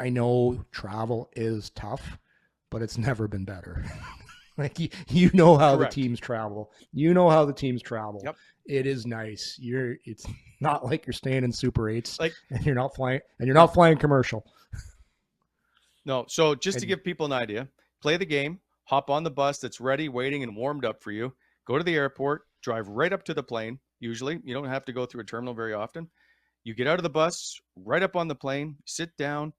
I know travel is tough, but it's never been better. Like you know how Correct. the teams travel. You know how the teams travel. Yep. It is nice. It's not like you're staying in Super 8s Like, and you're not flying commercial. no. So just to give people an idea, play the game, hop on the bus that's ready, waiting, and warmed up for you. Go to the airport, drive right up to the plane. Usually, you don't have to go through a terminal very often. You get out of the bus, right up on the plane, sit down,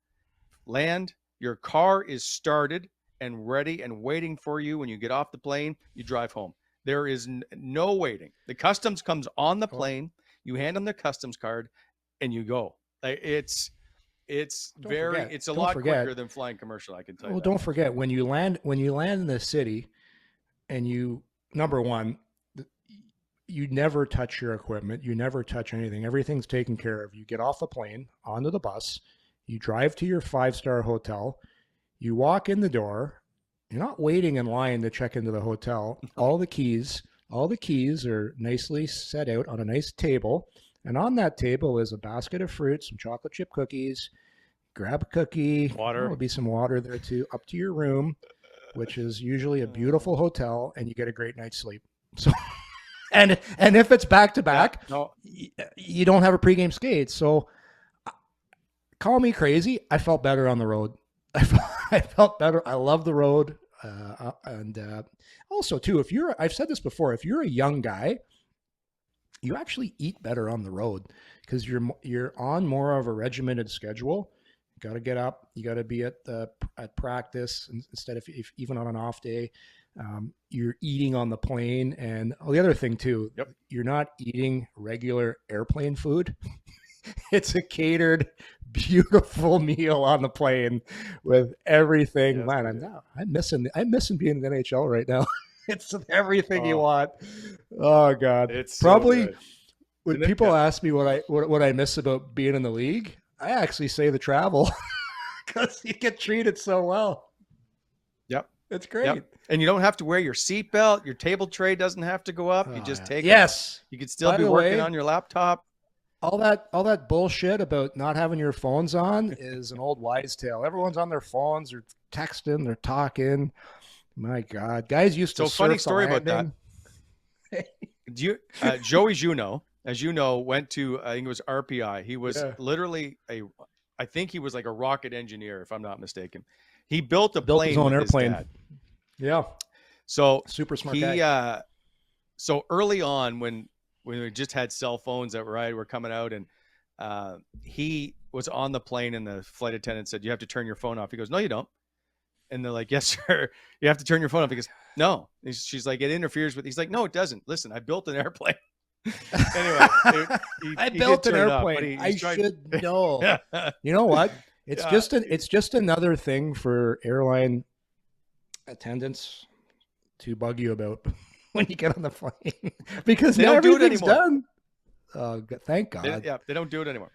land. Your car is started and ready and waiting for you. When you get off the plane, you drive home. There is no waiting. The customs comes on the plane. You hand them their customs card, and you go. It's a lot quicker than flying commercial. I can tell you. Well, don't forget when you land in the city, and number one, you never touch your equipment. You never touch anything. Everything's taken care of. You get off the plane, onto the bus. You drive to your 5-star hotel. You walk in the door. You're not waiting in line to check into the hotel. All the keys are nicely set out on a nice table. And on that table is a basket of fruit, some chocolate chip cookies. Grab a cookie. Water. There'll be some water there too. Up to your room, which is usually a beautiful hotel, and you get a great night's sleep. So, and if it's back to back, you don't have a pregame skate. So, call me crazy. I felt better on the road. I felt better. I love the road, and also too, I've said this before, if you're a young guy, you actually eat better on the road because you're on more of a regimented schedule. You got to get up. You got to be at practice instead of even on an off day. You're eating on the plane, and the other thing too, you're not eating regular airplane food. It's a catered, beautiful meal on the plane with everything. Yes, man, I'm missing being in the NHL right now. It's everything you want. Oh God, it's probably so when people ask me what I miss about being in the league, I actually say the travel because you get treated so well. Yep, it's great. Yep. And you don't have to wear your seatbelt. Your table tray doesn't have to go up. You just take it. You can still be working on your laptop. All that bullshit about not having your phones on is an old wives' tale. Everyone's on their phones. They're texting. They're talking. My God, guys used to. So funny story about that. Joey Juneau, as you know, went to I think it was RPI. He was literally I think he was like a rocket engineer, if I'm not mistaken. He built plane his own airplane. His dad. Yeah. So super smart guy. So early on when we just had cell phones that were coming out, and he was on the plane, and the flight attendant said, "You have to turn your phone off." He goes, "No, you don't." And they're like, "Yes, sir. You have to turn your phone off." He goes, "No." She's like, "It interferes with." He's like, "No, it doesn't. Listen, I built an airplane." Anyway, I built an airplane. I should know. You know what? It's just another thing for airline attendants to bug you about when you get on the plane because now everything's done. Thank God. They don't do it anymore.